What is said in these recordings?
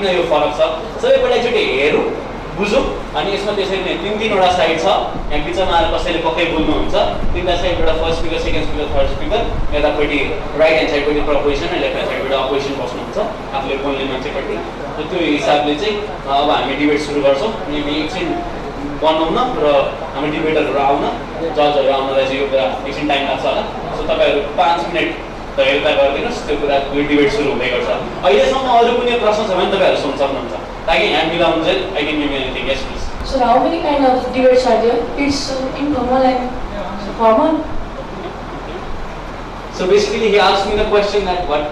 किन यो फरक छ सबैपल्ट एकचोटि हेरौँ बुझौँ अनि यसमा त्यसरी नै तीनवटा साइड छ यहाँ बिचमा आएर कसैले पक्कै बोल्नुहुन्छ तीनवटा साइड एउटा first speaker second speaker third speaker यतापट्टि राइट ह्यान्ड साइडपट्टि प्रपोजिसन र लेफ्ट ह्यान्ड साइडपट्टि अपोजिसन बस्नुहुन्छ आफूले बोल्ने मान्छेपट्टि त्यो हिसाबले चाहिँ अब हामी डिबेट सुरु गर्छौँ हामी एकछिन बनाउन र हाम्रो डिबेटरहरू आउन जजहरू आउनलाई चाहिँ यो कुरा एकछिन टाइम लाग्छ होला सो तपाईँहरू 5 मिनट हेरता गरिदिनुहोस् त्यो कुरा यो डिबेट सुरु हुँदै गर्छ अहिलेसम्म अरू कुनै प्रश्न छ भने तपाईँहरू सोध्न सक्नुहुन्छ ताकि यहाँ मिलाउनु चाहिँ I can give anything yes please So how many kind of debates are there? It's informal and formal. So basically he asked me the question that what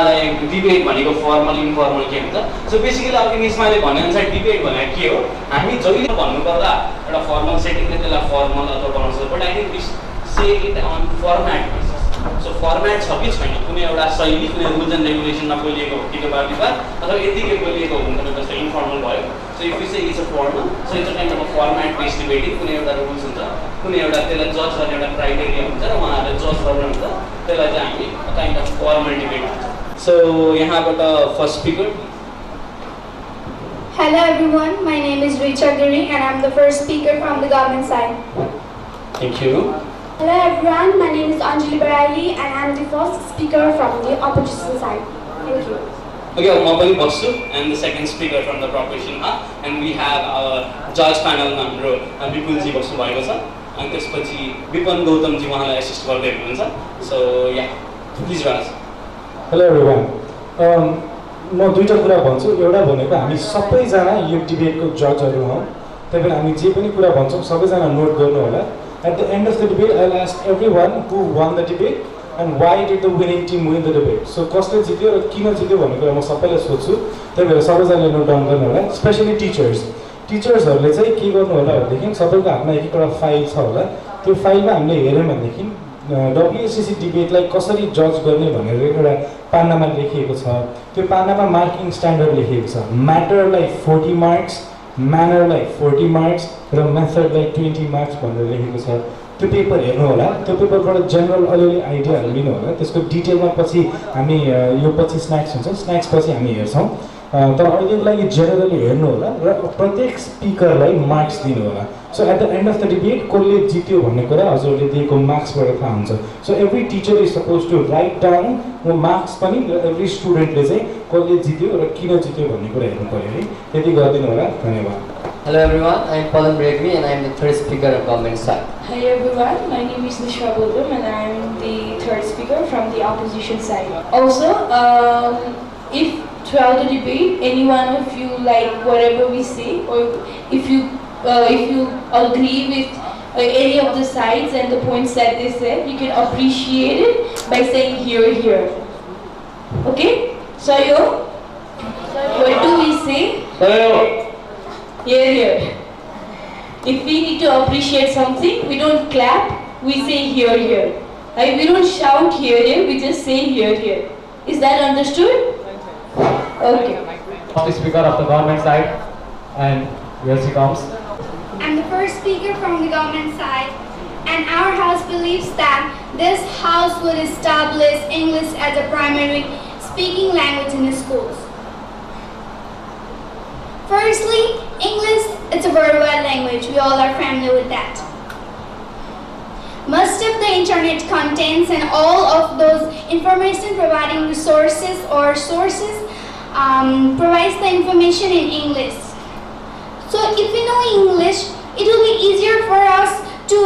like debate भनेको formal informal के हुन्छ so basically अब इङ्ग्लिसमाले भनेअनुसार debate भनेको के हो हामी जहिले भन्नुपर्दा एउटा फर्मल सेटिङले त्यसलाई फर्मल अथवा बनाउन सक्छ but I think we say it on format सो फर्मेट छ कि छैन कुनै एउटा शैली कुनै रुल्स एन्ड रेगुलेसनमा बोलिएको हो कि त्यो बार अथवा यतिकै बोलिएको हुन्छ जस्तो इन्फर्मल भयो सो इफ यु से it's a formal so it's a kind of format based debating कुनै एउटा रुल्स हुन्छ कुनै एउटा त्यसलाई जज गर्ने एउटा क्राइटेरिया हुन्छ र उहाँहरूले जज गर्नुहुन्छ त्यसलाई चाहिँ हामी काइन्ड अफ फर्मल डिबेट भन्छ सो यहाँबाट first speaker Hello everyone, my name is Dilli and I'm the first speaker from the government side. Thank you. Hello everyone, my name is Prevailing and I'm the first speaker from the opposition side. Thank you. Okay, I'm Basu and the second speaker from the proposition and we have our judge panel हाम्रो विपुलजी बस्नु भएको छ अनि त्यसपछि weapon गौतमजी उहाँलाई assist गर्दै हुनुहुन्छ सो या प्लिज राज हेलो एभ्रिवान म दुईटा कुरा भन्छु एउटा भनेको हामी सबैजना यो डिबेटको जजहरू हौँ त्यही भएर हामी जे पनि कुरा भन्छौँ सबैजना नोट गर्नु होला at the end of the debate I will ask everyone who won the debate and why did the winning team win the debate so कसले जित्यो र किन जित्यो भन्ने कुरा म सबैलाई सोध्छु त्यही भएर सबैजनाले नोट डाउन गर्नु होला स्पेसली टिचर्सहरूले चाहिँ के गर्नु होला भनेदेखि सबैको हातमा एक एकवटा फाइल छ होला त्यो फाइलमा हामीले हेऱ्यौँ भनेदेखि WSCC डिबेटलाई कसरी जज गर्ने भनेर एउटा पान्नामा लेखिएको छ त्यो पान्नामा मार्किङ स्ट्यान्डर्ड लेखिएको छ म्याटरलाई 40 मार्क्स म्यानरलाई 40 मार्क्स र मेथडलाई 20 मार्क्स भनेर लेखेको छ त्यो पेपर हेर्नु होला त्यो पेपरबाट जेनरल अलिअलि आइडियाहरू लिनु होला त्यसको डिटेलमा पछि हामी यो पछि स्न्याक्स हुन्छ स्न्याक्स पछि हामी हेर्छौँ तर अहिलेको लागि जेनरली हेर्नु होला र प्रत्येक स्पिकरलाई मार्क्स दिनु होला so at the end of the debate कसले जित्यो भन्ने कुरा हजुरले दिएको मार्क्सबाट थाहा हुन्छ so every teacher is suppose to write down marks पनि र एभ्री स्टुडेन्टले चाहिँ कसले जित्यो र किन जित्यो भन्ने कुरा हेर्नु पऱ्यो है त्यति गरिदिनु होला धन्यवाद Hello everyone, I am Paragon and I am the third speaker of government side. Hi everyone, my name is Suryodaya and I am the third speaker from the opposition side. Also, if throughout the debate, any one of you like whatever we say, or if you agree with any of the sides and the points that they said, you can appreciate it by saying here. Okay? So what do we say? Here. If we need to appreciate something, we don't clap, we say here. Like we don't shout here, we just say here. Is that understood? Okay. The speaker of the government side, and here she comes. I'm the first speaker from the government side and our house believes that this house would establish English as a primary speaking language in the schools. Firstly, English, it's a worldwide language. We all are familiar with that. Most of the internet contents and all of those information providing resources or sources provides the information in English. So if we know English, it will be easier for us to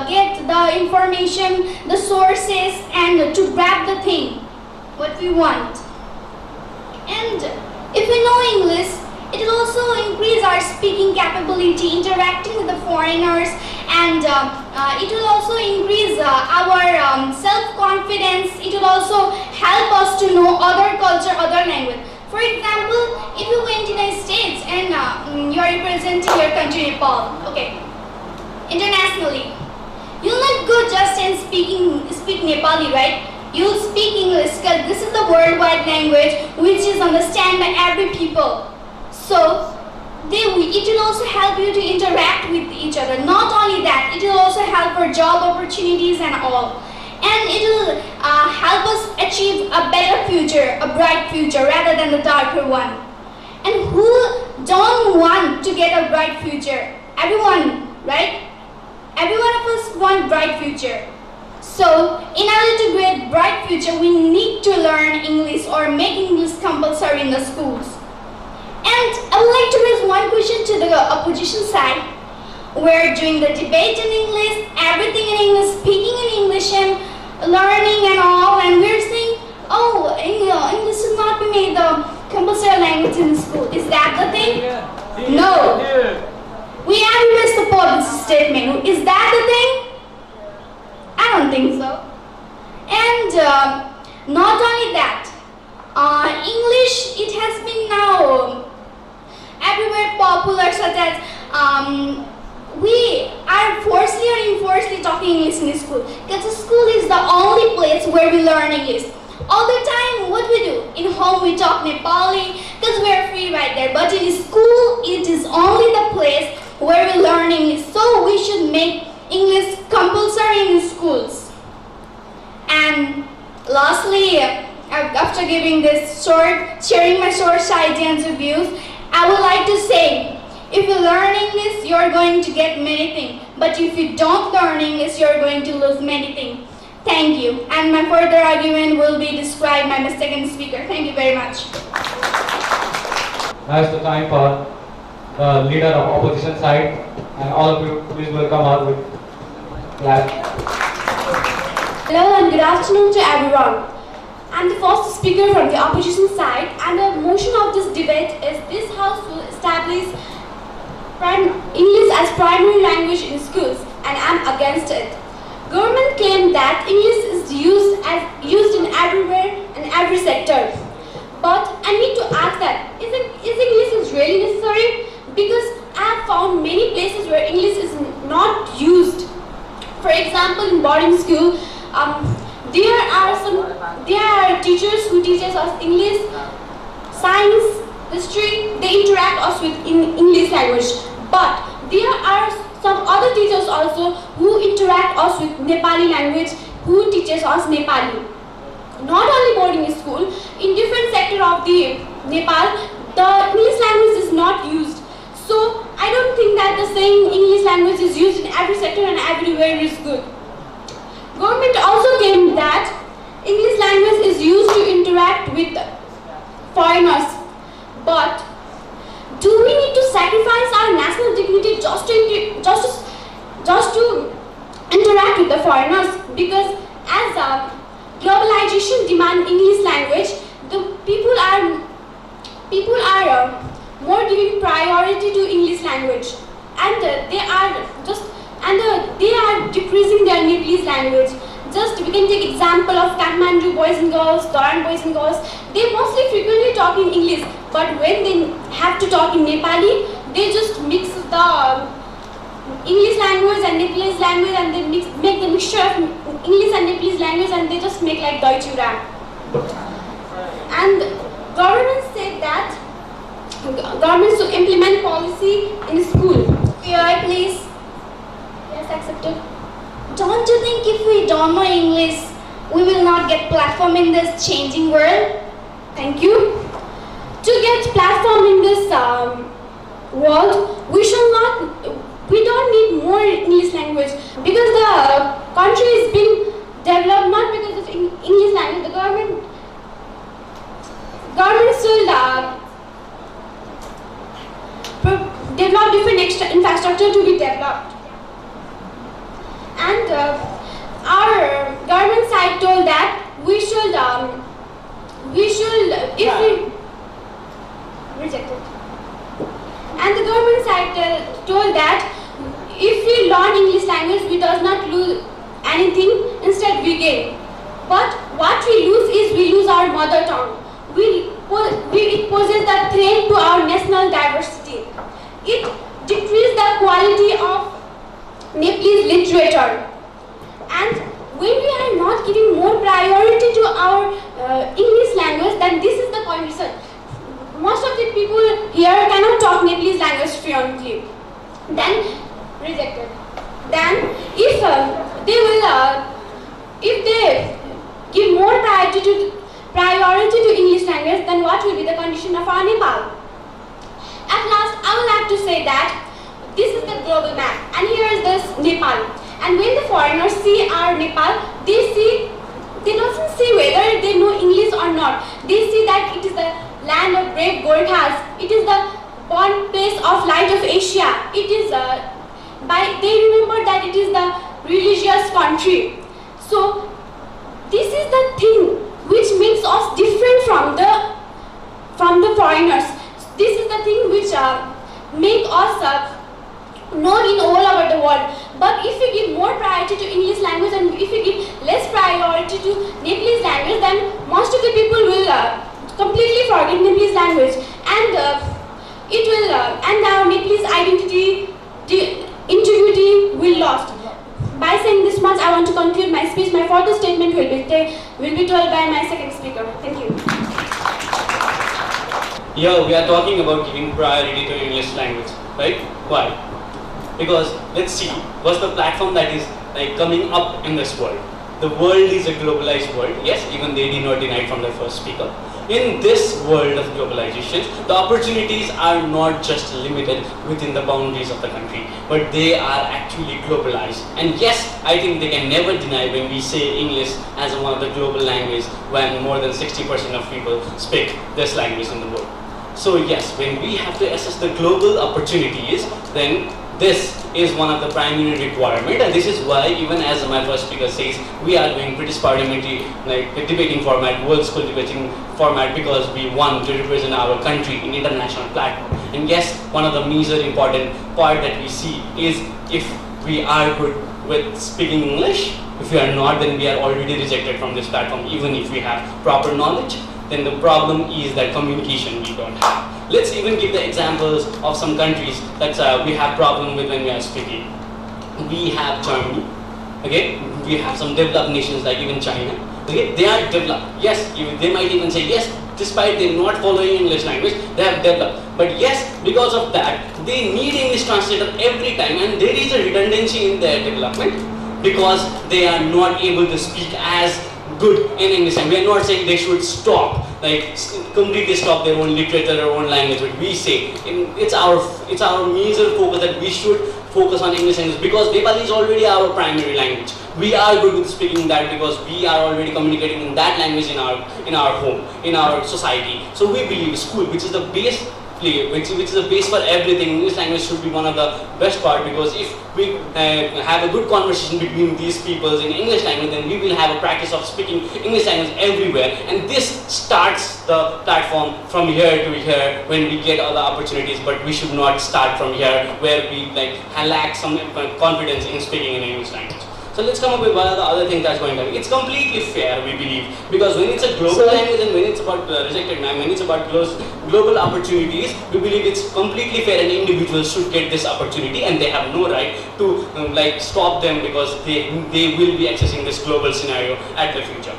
get the information, the sources, and to grab the thing, what we want. And if we know English, it will also increase our speaking capability, interacting with the foreigners, and it will also increase our self-confidence. It will also help us to know other culture, other language. For example, if you went to the United States and you are representing your country, Nepal, okay, internationally, you'll not go just and speak Nepali, right? You'll speak English because this is the worldwide language which is understood by every people. So, it will also help you to interact with each other. Not only that, it will also help for job opportunities and all. And it will help us achieve a better future, a bright future, rather than the darker one. And who don't want to get a bright future? Everyone, right? Every one of us want bright future. So, in order to get bright future, we need to learn English or make English compulsory in the schools. And I would like to raise one question to the opposition side. We're doing the debate in English, everything in English, speaking in English and learning and all, and we're saying, oh, English should not be made the compulsory language in school. Is that the thing? No. We everywhere support this statement. Is that the thing? I don't think so. And not only that, English, it has been now everywhere popular, such as we are forcefully or enforcedly talking English in school. Because school is the only place where we learn English. All the time, what we do? In home we talk Nepali because we are free right there. But in school, it is only the place where we learn English. So we should make English compulsory in schools. And lastly, after giving this sharing my short ideas and views, I would like to say, if you learn English, you're going to get many things. But if you don't learn English, you're going to lose many things. Thank you. And my further argument will be described by my second speaker. Thank you very much. Now is the time for the leader of opposition side, and all of you please will come out with clap. Hello and good afternoon to everyone. I'm the first speaker from the opposition side, and the motion of this debate is this House will establish English as primary language in schools, and I'm against it. Government claimed that English is used in everywhere and every sector. But I need to ask that, is English really necessary? Because I have found many places where English is not used. For example, in boarding school, there are teachers who teaches us English, science, history. They interact us with English language. But there are some other teachers also who interact us with Nepali language, who teaches us Nepali. Not only boarding school, in different sector of the Nepal, the English language is not used. So I don't think that the saying English language is used in every sector and everywhere is good. Government also claimed that English language is used to interact with foreigners. But do we need to sacrifice our national dignity just to interact with the foreigners? Because as globalization demands English language, the people are more giving priority to English language, and they are decreasing their Nepalese language. Just we can take example of Kathmandu boys and girls, Dharan boys and girls. They mostly frequently talk in English, but when they have to talk in Nepali, they just mix the English language and Nepalese language, and they make the mixture of English and Nepalese language, and they just make like Deutsche Ram. And government said that government should implement policy in school. PI, please. Yes, accepted. Don't you think if we don't know English, we will not get platform in this changing world? Thank you. To get platform in this world, we don't need more English language, because the country is being developed not because of English language. The government should develop different infrastructure to be developed. And our government side told that we should rejected. And the government side told that if we learn English language, we does not lose anything, instead we gain. But what we lose is we lose our mother tongue. It poses a threat to our national diversity. It decreases the quality of Nepalese literature. And when we are not giving more priority to our English language, then this is the condition. Most of the people here cannot talk Nepalese language fluently. Then rejected. Then if they give more priority to English language, then what will be the condition of our Nepal? would like to say that this is the global map, and here is this Nepal. And when the foreigners see our Nepal, they don't see whether they know English or not. They see that it is the land of brave Gorkhas. It is the born place of light of Asia. It is they remember that it is the religious country. So this is the thing which makes us different from the foreigners. This is the thing which make us known in all over the world. But if we give more priority to English language and if we give less priority to Nepalese language, then most of the people will completely forget Nepalese language, and it will and our Nepalese identity, integrity will lost. By saying this much, I want to conclude my speech. My further statement will be told by my second speaker. Thank you. Here we are talking about giving priority to English language, right? Why? Because let's see, what's the platform that is like coming up in this world? The world is a globalized world. Yes, even they did not deny it from the first speaker. In this world of globalization, the opportunities are not just limited within the boundaries of the country, but they are actually globalized. And yes, I think they can never deny when we say English as one of the global language when more than 60% of people speak this language in the world. So yes, when we have to assess the global opportunities, then this is one of the primary requirement, and this is why, even as my first speaker says, we are doing British Parliamentary, like the debating format, world school debating format, because we want to represent our country in international platform. And yes, one of the major important part that we see is if we are good with speaking English. If we are not, then we are already rejected from this platform, even if we have proper knowledge. Then the problem is that communication we don't have. Let's even give the examples of some countries that we have problem with when we are speaking. We have Germany, okay? We have some developed nations like even China, okay? They are developed, yes, they might even say yes, despite they not following English language, they have developed. But yes, because of that, they need English translator every time, and there is a redundancy in their development because they are not able to speak as good in English, and we are not saying they should stop, like completely stop their own literature or own language, but we say it's our major focus that we should focus on English language because Nepali is already our primary language. We are good with speaking that because we are already communicating in that language in our home, in our society. So we believe school, which is the base which is the base for everything. English language should be one of the best part, because if we have a good conversation between these peoples in English language, then we will have a practice of speaking English language everywhere, and this starts the platform from here to here when we get all the opportunities. But we should not start from here where we lack some confidence in speaking in English language. So let's come up with one of the other things that's going on. It's completely fair, we believe, because when it's a global language and when it's about rejected language, when it's about global opportunities, we believe it's completely fair and individuals should get this opportunity, and they have no right to stop them because they will be accessing this global scenario at the future.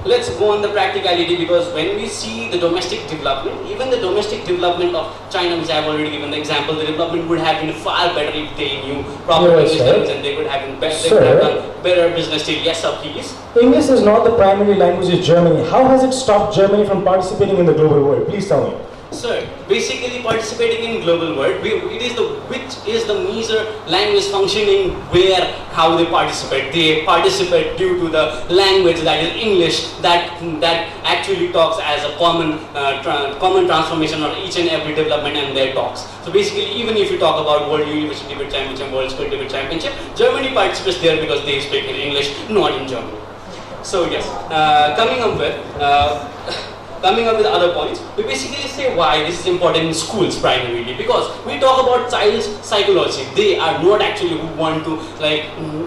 Let's go on the practicality, because when we see the domestic development, even the domestic development of China, which I have already given the example, the development would have been far better if they knew proper English terms, and they would have done better business deal. Yes, sir, please. English is not the primary language in Germany. How has it stopped Germany from participating in the global world? Please tell me. Sir, basically participating in global world, which is the major language functioning where how they participate. They participate due to the language that is English that actually talks as a common transformation of each and every development and their talks. So basically, even if you talk about World University Debate Championship, World School Debate Championship, Germany participates there because they speak in English, not in German. So yes, coming up with other points, we basically say why this is important in schools primarily, because we talk about child's psychology. They are not actually who want to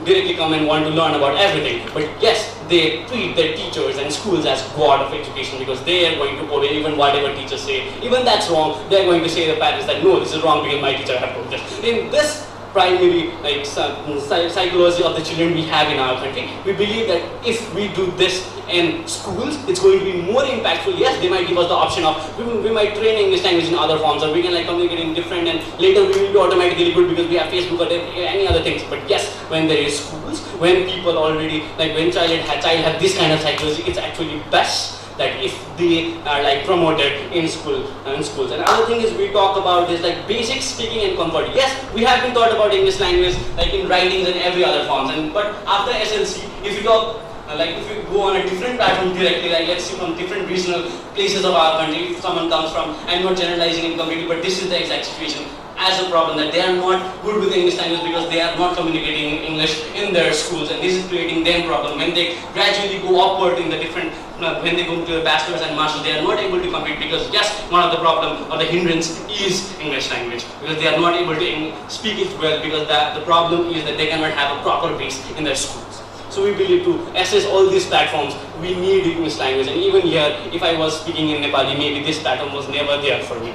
directly come and want to learn about everything, but yes, they treat their teachers and schools as god of education, because they are going to obey even whatever teachers say. Even that's wrong, they are going to say to the parents that no, this is wrong because my teacher have told this. In this primary psychology of the children we have in our country, we believe that if we do this in schools, it's going to be more impactful. Yes, they might give us the option of we might train English language in other forms, or we can communicate in different, and later we will be automatically good because we have Facebook or any other things. But yes, when there is schools, when people already when child have this kind of psychology, it's actually best that if they are like promoted in schools. And other thing is we talk about is like basic speaking and comfort. Yes, we have been taught about English language like in writings and every other forms, but after SLC, if you talk like if you go on a different platform directly, like let's say from different regional places of our country, if someone comes from, I'm not generalizing in completely, but this is the exact situation, as a problem that they are not good with English language because they are not communicating in English in their schools, and this is creating them problem. When they gradually go upward in the different, when they go to a bachelor's and master's, they are not able to compete because yes, one of the problem or the hindrance is English language, because they are not able to speak it well, because the problem is that they cannot have a proper base in their schools. So we believe to assess all these platforms, we need English language. And even here, if I was speaking in Nepali, maybe this platform was never there for me.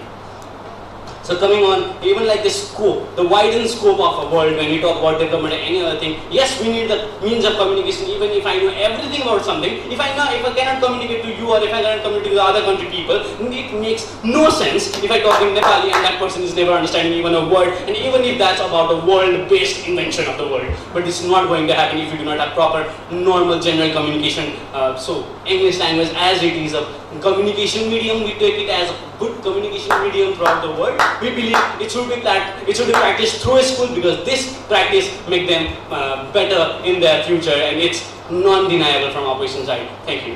So coming on, even like the scope, the widened scope of a world when we talk about development or any other thing, yes, we need the means of communication. Even if I know everything about something, if I cannot communicate to you or if I cannot communicate to the other country people, it makes no sense if I talk in Nepali and that person is never understanding even a word, and even if that's about a world-based invention of the world. But it's not going to happen if you do not have proper, normal, general communication. So English language, as it is a communication medium, we take it as a good communication medium throughout the world. We believe it should be practiced through a school, because this practice make them better in their future, and it's non-deniable from opposition side. Thank you.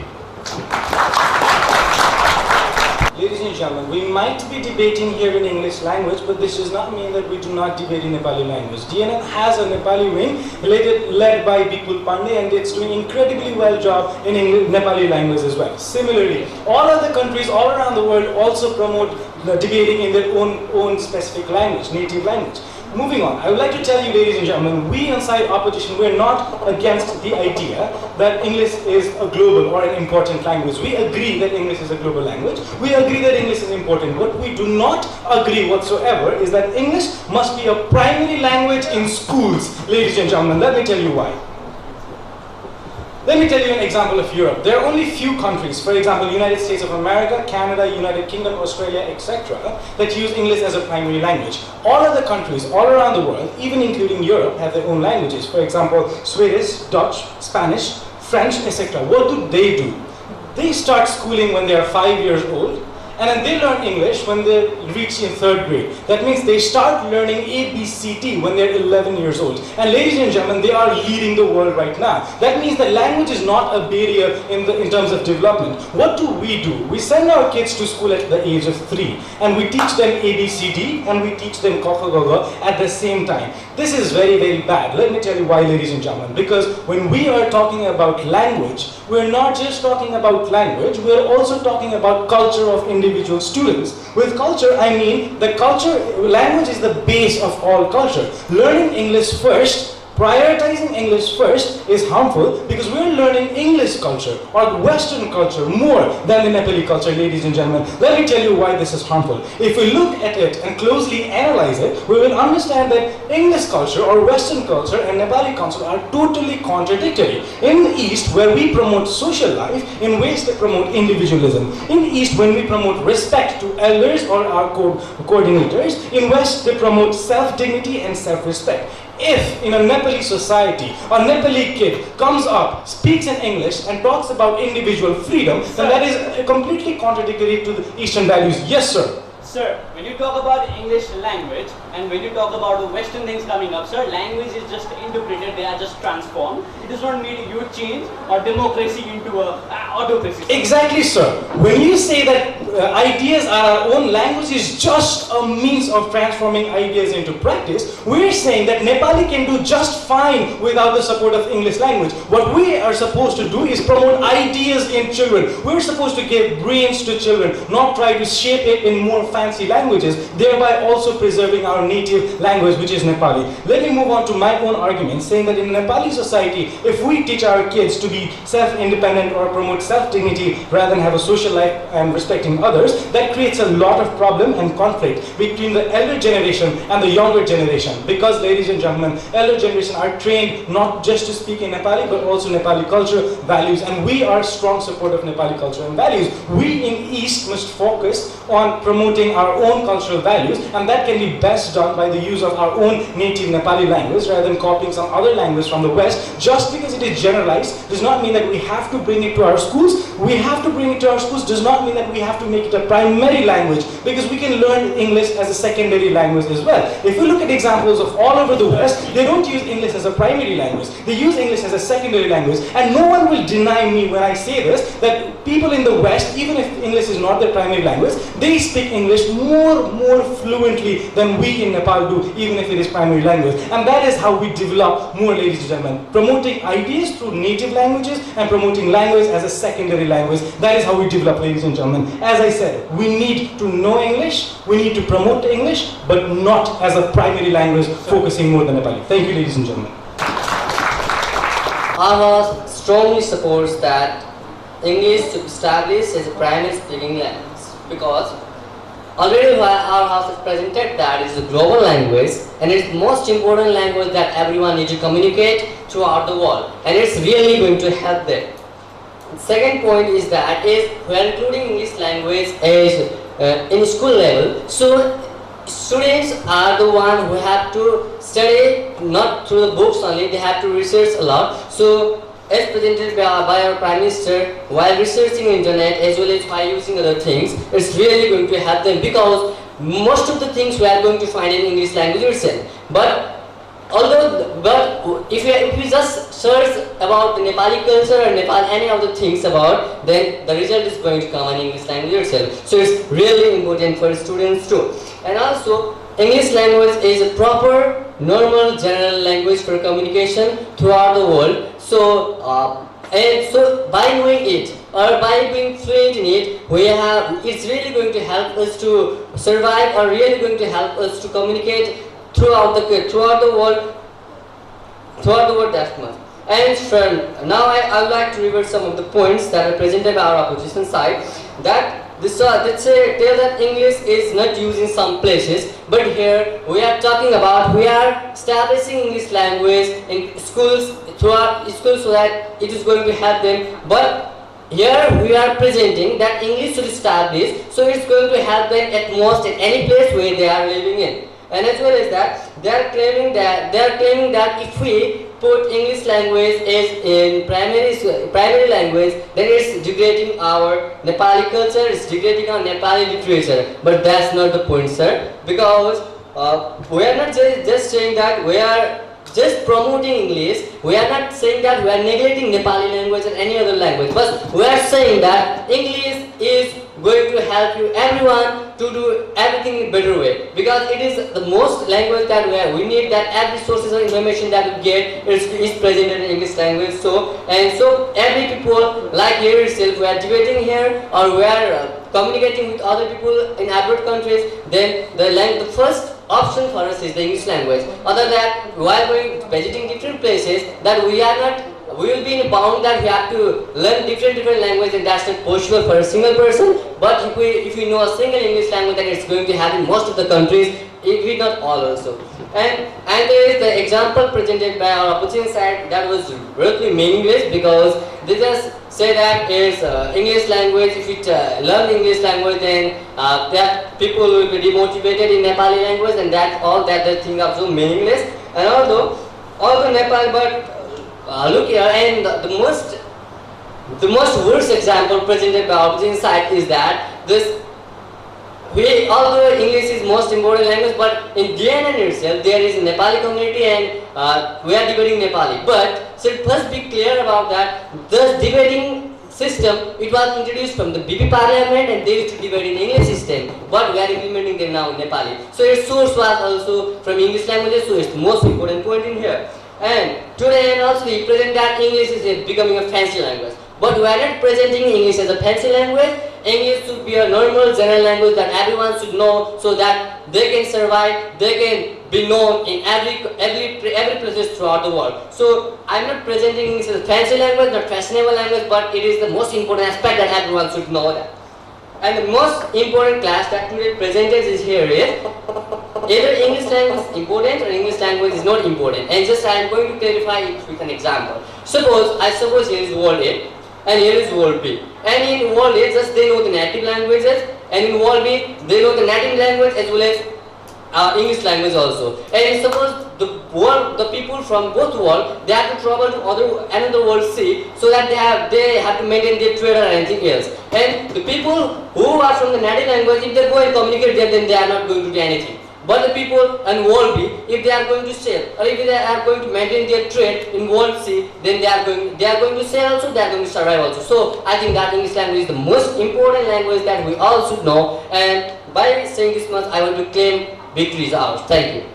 Ladies and gentlemen, we might be debating here in English language, but this does not mean that we do not debate in Nepali language. DNN has a Nepali wing led by Bipul Pandey, and it's doing incredibly well job in Nepali language as well. Similarly, all other countries all around the world also promote debating in their own specific language, native language. Moving on, I would like to tell you, ladies and gentlemen, we inside opposition, we're not against the idea that English is a global or an important language. We agree that English is a global language. We agree that English is important. What we do not agree whatsoever is that English must be a primary language in schools. Ladies and gentlemen, let me tell you why. Let me tell you an example of Europe. There are only few countries, for example, United States of America, Canada, United Kingdom, Australia, etc., that use English as a primary language. All other countries all around the world, even including Europe, have their own languages. For example, Swedish, Dutch, Spanish, French, etc. What do? They start schooling when they are 5 years old, and then they learn English when they reach in 3rd grade. That means they start learning ABCD when they're 11 years old. And ladies and gentlemen, they are leading the world right now. That means that language is not a barrier in terms of development. What do? We send our kids to school at the age of 3, and we teach them ABCD and we teach them Kaka at the same time. This is very, very bad. Let me tell you why, ladies and gentlemen. Because when we are talking about language, we're not just talking about language, we're also talking about culture of individual students. With culture, I mean the culture, language is the base of all culture. Learning English first, prioritizing English first is harmful, because we're learning English culture or Western culture more than the Nepali culture, ladies and gentlemen. Let me tell you why this is harmful. If we look at it and closely analyze it, we will understand that English culture or Western culture and Nepali culture are totally contradictory. In the East, where we promote social life, in West they promote individualism. In the East, when we promote respect to elders or our coordinators, in West they promote self-dignity and self-respect. If in a Nepali society, a Nepali kid comes up, speaks in English and talks about individual freedom, then that is completely contradictory to the Eastern values. Yes, sir. Sir, when you talk about English language and when you talk about the Western things coming up, sir, language is just interpreted, they are just transformed. It does not mean you change or democracy into a autocracy. Exactly, sir. When you say that ideas are our own, language is just a means of transforming ideas into practice, we're saying that Nepali can do just fine without the support of English language. What we are supposed to do is promote ideas in children. We're supposed to give brains to children, not try to shape it in more fancy languages, thereby also preserving our native language, which is Nepali. Let me move on to my own argument, saying that in Nepali society, if we teach our kids to be self-independent or promote self-dignity rather than have a social life and respecting others, that creates a lot of problem and conflict between the elder generation and the younger generation. Because, ladies and gentlemen, elder generation are trained not just to speak in Nepali, but also Nepali culture, values, and we are strong support of Nepali culture and values. We in East must focus on promoting promoting our own cultural values, and that can be best done by the use of our own native Nepali language rather than copying some other language from the West. Just because it is generalized does not mean that we have to bring it to our schools. We have to bring it to our schools does not mean that we have to make it a primary language, because we can learn English as a secondary language as well. If you look at examples of all over the West, they don't use English as a primary language. They use English as a secondary language, and no one will deny me when I say this, that people in the West, even if English is not their primary language, they speak English more fluently than we in Nepal do, even if it is primary language. And that is how we develop more, ladies and gentlemen. Promoting ideas through native languages and promoting language as a secondary language. That is how we develop, ladies and gentlemen. As I said, we need to know English, we need to promote English, but not as a primary language, focusing more than Nepali. Thank you, ladies and gentlemen. Our house strongly supports that English should be established as a primary speaking language, because already our house has presented that it is a global language and it's the most important language that everyone needs to communicate throughout the world, and it's really going to help them. The second point is that we are including English language as in school level, so students are the one who have to study not through the books only, they have to research a lot. So as presented by our Prime Minister, while researching internet as well as while using other things, it's really going to help them, because most of the things we are going to find in English language itself. But if we just search about the Nepali culture or Nepal, any of the things about, then the result is going to come in English language itself. So it's really important for students too. And also, English language is a proper, normal, general language for communication throughout the world. So, by knowing it or by being fluent in it, it's really going to help us to survive, or really going to help us to communicate throughout the world that much. And now I would like to revert some of the points that are presented by our opposition side. That tell that English is not used in some places, but here we are talking about we are establishing English language in schools, throughout schools, so that it is going to help them. But here we are presenting that English should establish, so it's going to help them at most at any place where they are living in. And as well as that, they are claiming that if we put English language as in primary language, then it's degrading our Nepali culture, it's degrading our Nepali literature. But that's not the point, sir, because we are not just saying that we are just promoting English. We are not saying that we are neglecting Nepali language or any other language, but we are saying that English is going to help you everyone to do everything in a better way, because it is the most language that we need, that every sources of information that we get is presented in English language. So every people, like here itself, we are debating here or we are communicating with other people in abroad countries, then the first option for us is the English language. Other than while going visiting different places, that we will be in bound that we have to learn different languages, and that's not possible for a single person. But if we know a single English language, then it's going to happen in most of the countries, if not all also. And there is the example presented by our opposition side that was really meaningless, because they just say that it's English language. If we learn English language, then that people will be demotivated in Nepali language, and that's all that they think of so meaningless. And although Nepal, but look here, and the most worst example presented by our opposition side is that although English is most important language, but in DNN itself there is a Nepali community, and we are debating Nepali. But so it must be clear about that. The debating system, it was introduced from the BP Parliament, and they used to debate in English system, but we are implementing them now in Nepali. So its source was also from English languages, so it's the most important point in here. And today and also we present that English is becoming a fancy language. But we are not presenting English as a fancy language. English should be a normal general language that everyone should know, so that they can survive, they can be known in every places throughout the world. So I am not presenting English as a fancy language, not fashionable language, but it is the most important aspect that everyone should know that. And the most important class that today presented is here is either English language is important or English language is not important. And just I am going to clarify it with an example. Suppose here is world A and here is world B. And in world A, just they know the native languages, and in world B, they know the native language as well as English language also. And suppose the people from both world, they have to travel to another world C, so that they have to maintain their trade or anything else. And the people who are from the native language, if they go and communicate there, then they are not going to do anything. But the people in world B, if they are going to sell, or if they are going to maintain their trade in world C, then they are going to sell also, they are going to survive also. So I think that English language is the most important language that we all should know. And by saying this much, I want to claim victory is ours. Thank you.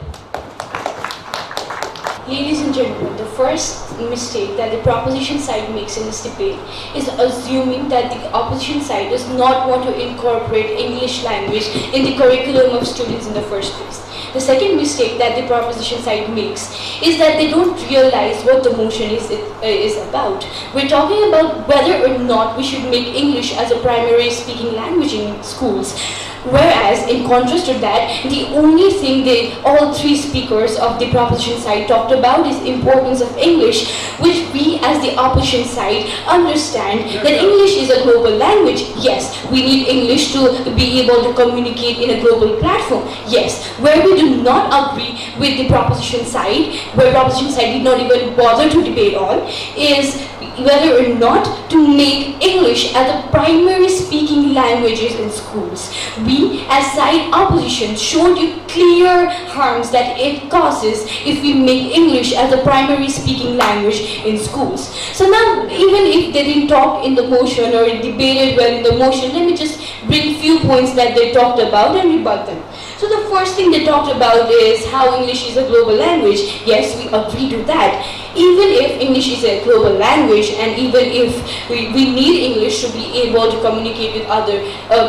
Ladies and gentlemen, the first mistake that the proposition side makes in this debate is assuming that the opposition side does not want to incorporate English language in the curriculum of students in the first place. The second mistake that the proposition side makes is that they don't realize what the motion is about. We're talking about whether or not we should make English as a primary speaking language in schools. Whereas, in contrast to that, the only thing all three speakers of the proposition side talked about is importance of English, which we as the opposition side understand that English is a global language. Yes, we need English to be able to communicate in a global platform. Yes, where we do not agree with the proposition side, where proposition side did not even bother to debate on, is whether or not to make English as a primary speaking languages in schools. We, as side opposition, showed you clear harms that it causes if we make English as a primary speaking language in schools. So now, even if they didn't talk in the motion or debated well in the motion, let me just bring few points that they talked about and rebut them. So the first thing they talked about is how English is a global language. Yes, we agree to that. Even if English is a global language, and even if we need English to be able to communicate with other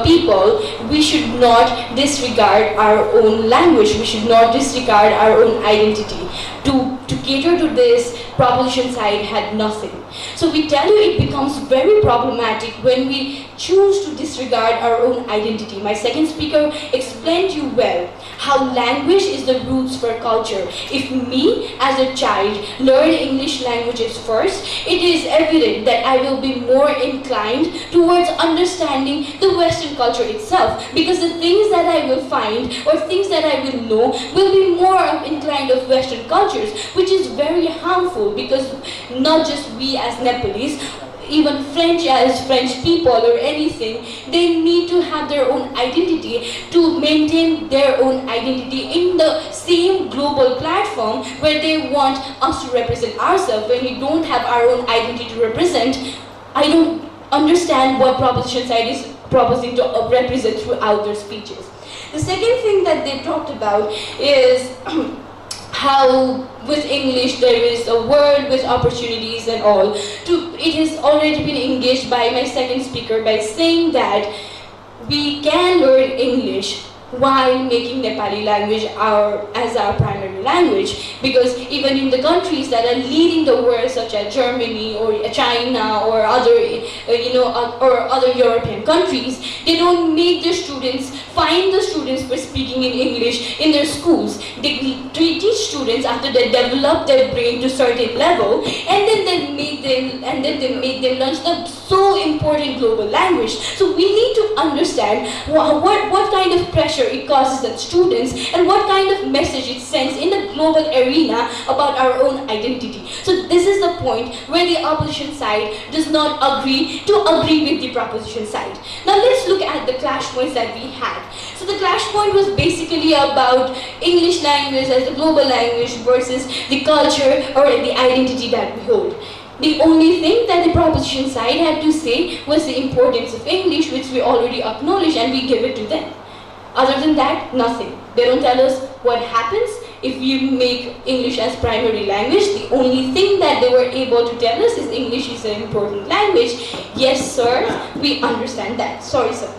people, we should not disregard our own language. We should not disregard our own identity. To cater to this, proposition side had nothing. So we tell you it becomes very problematic when we choose to disregard our own identity. My second speaker explained to you well how language is the roots for culture. If me as a child learn English languages first, it is evident that I will be more inclined towards understanding the Western culture itself, because the things that I will find or things that I will know will be more inclined of Western cultures, which is very harmful, because not just we as Nepalese, even French as French people or anything, they need to have their own identity to maintain their own identity in the same global platform where they want us to represent ourselves. When we don't have our own identity to represent, I don't understand what proposition side is proposing to represent throughout their speeches. The second thing that they talked about is how with English there is a world with opportunities and all. It has already been engaged by my second speaker by saying that we can learn English while making Nepali language as our primary language, because even in the countries that are leading the world, such as Germany or China or other or other European countries, they don't make their students find the students for speaking in English in their schools. They teach students after they develop their brain to a certain level, and then they make them learn the so important global language. So we need to understand what kind of pressure it causes the students and what kind of message it sends in the global arena about our own identity. So this is the point where the opposition side does not agree with the proposition side. Now let's look at the clash points that we had. So the clash point was basically about English language as the global language versus the culture or the identity that we hold. The only thing that the proposition side had to say was the importance of English, which we already acknowledge, and we give it to them. Other than that, nothing. They don't tell us what happens if you make English as primary language. The only thing that they were able to tell us is English is an important language. Yes, sir, we understand that. Sorry, sir.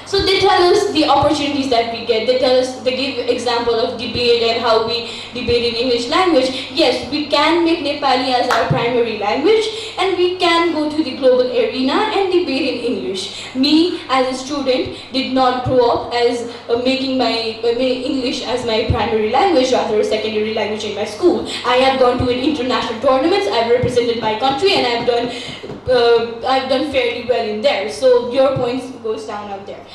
So they tell us the opportunities that we get. They give example of debate and how we debate in English language. Yes, we can make Nepali as our primary language, and we can go to the global arena and debate in English. Me as a student did not grow up as making my English as my primary language, rather a secondary language in my school. I have gone to international tournaments, I've represented my country, and I've done fairly well in there. So your points goes down out there.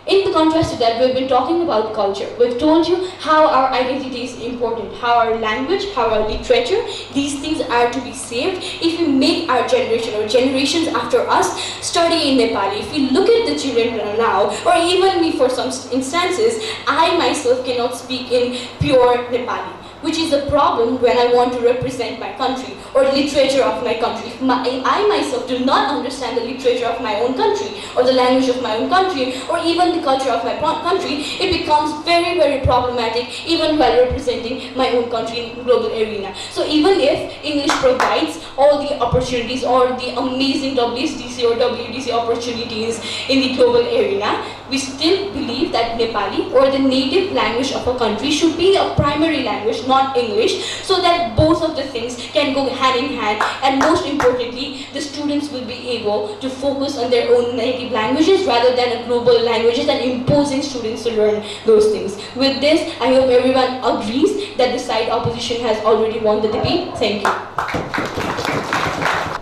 In the contrast to that, we've been talking about culture. We've told you how our identity is important, how our language, how our literature, these things are to be saved if we make our generation or generations after us study in Nepali. If we look at the children now, or even me for some instances, I myself cannot speak in pure Nepali, which is a problem when I want to represent my country or literature of my country. If I myself do not understand the literature of my own country or the language of my own country or even the culture of my country, it becomes very, very problematic even while representing my own country in global arena. So even if English provides all the opportunities or the amazing WSDC or WDC opportunities in the global arena, we still believe that Nepali or the native language of a country should be a primary language, not English, so that both of the things can go hand in hand, and most importantly, the students will be able to focus on their own native languages rather than global languages and imposing students to learn those things. With this, I hope everyone agrees that the side opposition has already won the debate. Thank you.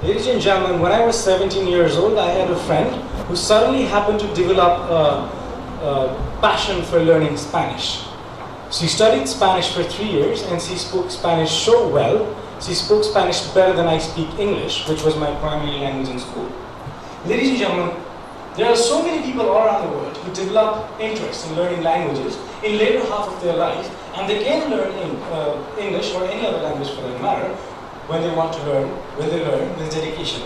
Ladies and gentlemen, when I was 17 years old, I had a friend who suddenly happened to develop a passion for learning Spanish. She studied Spanish for 3 years and she spoke Spanish so well. She spoke Spanish better than I speak English, which was my primary language in school. Ladies and gentlemen, there are so many people all around the world who develop interest in learning languages in later half of their life, and they can learn English or any other language for that matter when they want to learn, when they learn with dedication.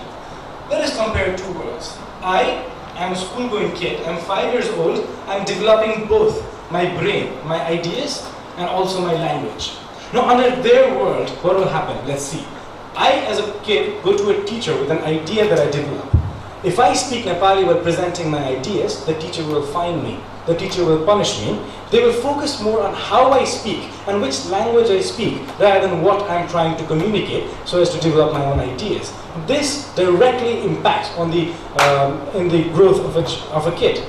Let us compare two worlds. I am a school-going kid, I'm 5 years old, I'm developing both my brain, my ideas, and also my language. Now under their world, what will happen? Let's see. I, as a kid, go to a teacher with an idea that I develop. If I speak Nepali while presenting my ideas, the teacher will fine me. The teacher will punish me. They will focus more on how I speak and which language I speak rather than what I'm trying to communicate so as to develop my own ideas. This directly impacts on the in the growth of a kid.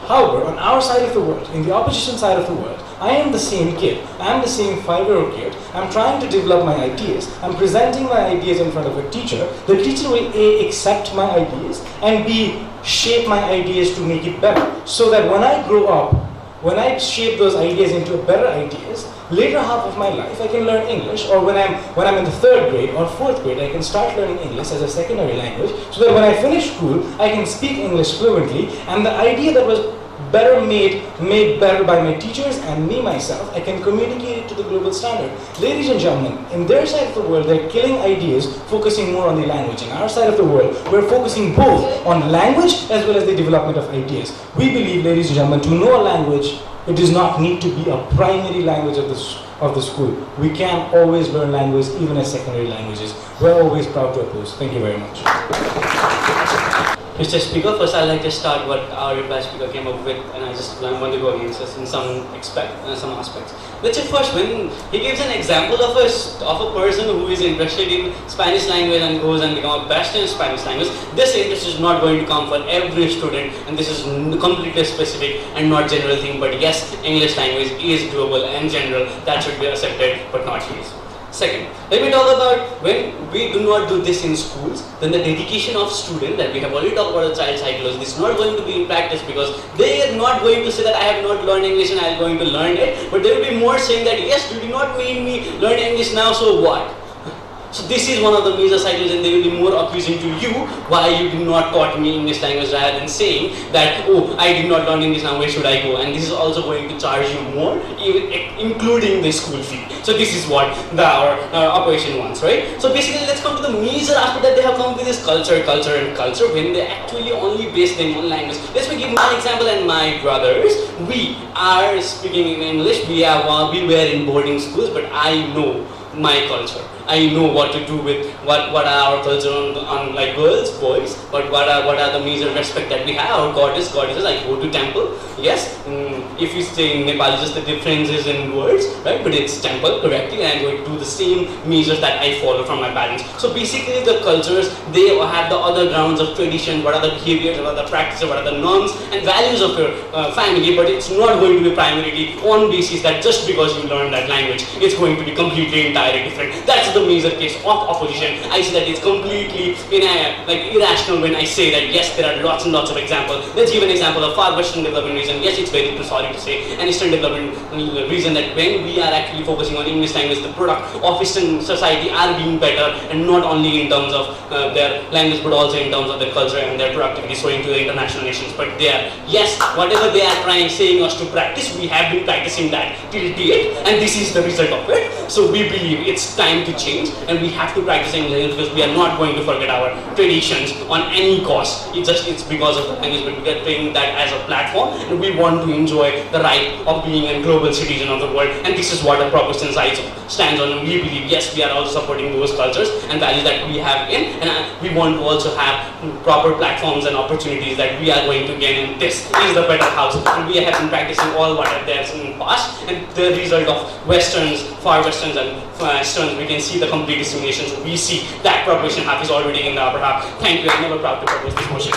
However, on our side of the world, in the opposition side of the world, I am the same kid. I am the same 5-year-old kid. I'm trying to develop my ideas. I'm presenting my ideas in front of a teacher. The teacher will A, accept my ideas, and B, shape my ideas to make it better. So that when I grow up, when I shape those ideas into better ideas, later half of my life I can learn English, or when I'm in the 3rd grade or 4th grade, I can start learning English as a secondary language, so that when I finish school, I can speak English fluently, and the idea that was better made better by my teachers and me myself, I can communicate it to the global standard. Ladies and gentlemen, in their side of the world, they're killing ideas, focusing more on the language. In our side of the world, we're focusing both on language as well as the development of ideas. We believe, ladies and gentlemen, to know a language, it does not need to be a primary language of the school. We can always learn language even as secondary languages. We're always proud to oppose. Thank you very much. Mr. Speaker, first I'd like to start what our reply speaker came up with, and I want to go against us in some aspects. Let's say first, when he gives an example of a person who is interested in Spanish language and goes and become a best in Spanish language, this interest is not going to come for every student, and this is completely specific and not general thing. But yes, English language is global and general. That should be accepted, but not used. Second, let me talk about when we do not do this in schools, then the dedication of students that we have already talked about the child psychology is not going to be in practice, because they are not going to say that I have not learned English and I am going to learn it, but they will be more saying that yes, you do not make me learn English now, so what? So this is one of the major cycles, and they will be more accusing to you why you did not taught me English language, rather than saying that, oh, I did not learn English, now where should I go? And this is also going to charge you more, even including the school fee. So this is what our opposition wants, right? So basically, let's come to the major aspect that they have come with this culture, when they actually only base them on language. Let me give my example and my brothers. We are speaking in English. We were in boarding schools, but I know my culture. I know what to do with what are our culture on like girls, boys, but what are the major respect that we have, our goddesses. I go to temple, yes. If you say in Nepal, just the differences in words, right? But it's temple correctly, and I'm going to do the same measures that I follow from my parents. So basically, the cultures, they have the other grounds of tradition. What are the behaviors? What are the practices? What are the norms and values of your family? But it's not going to be primarily on basis that just because you learn that language, it's going to be completely entirely different. That's the major case of opposition. I say that it's completely irrational when I say that yes, there are lots and lots of examples. Let's give an example of far Western development region. Yes, it's very sorry to say, an Eastern development region, that when we are actually focusing on English language, the product of Eastern society are being better, and not only in terms of their language, but also in terms of their culture and their productivity showing to the international nations. But they are, yes, whatever they are saying us to practice, we have been practicing that till date, and this is the result of it. So we believe it's time to change, and we have to practice English because we are not going to forget our traditions on any cost. It's because of the language, but we are taking that as a platform, and we want to enjoy the right of being a global citizen of the world. And this is what the proposition side stands on. And we believe, yes, we are also supporting those cultures and values that we have in, and we want to also have proper platforms and opportunities that we are going to gain. And this is the better house, and we have been practicing all what there is in the past, and the result of Westerns, far Westerns and Westerns, we can see the complete dissemination. So we see that proposition half is already in the upper half. Thank you. I'm never proud to propose this motion.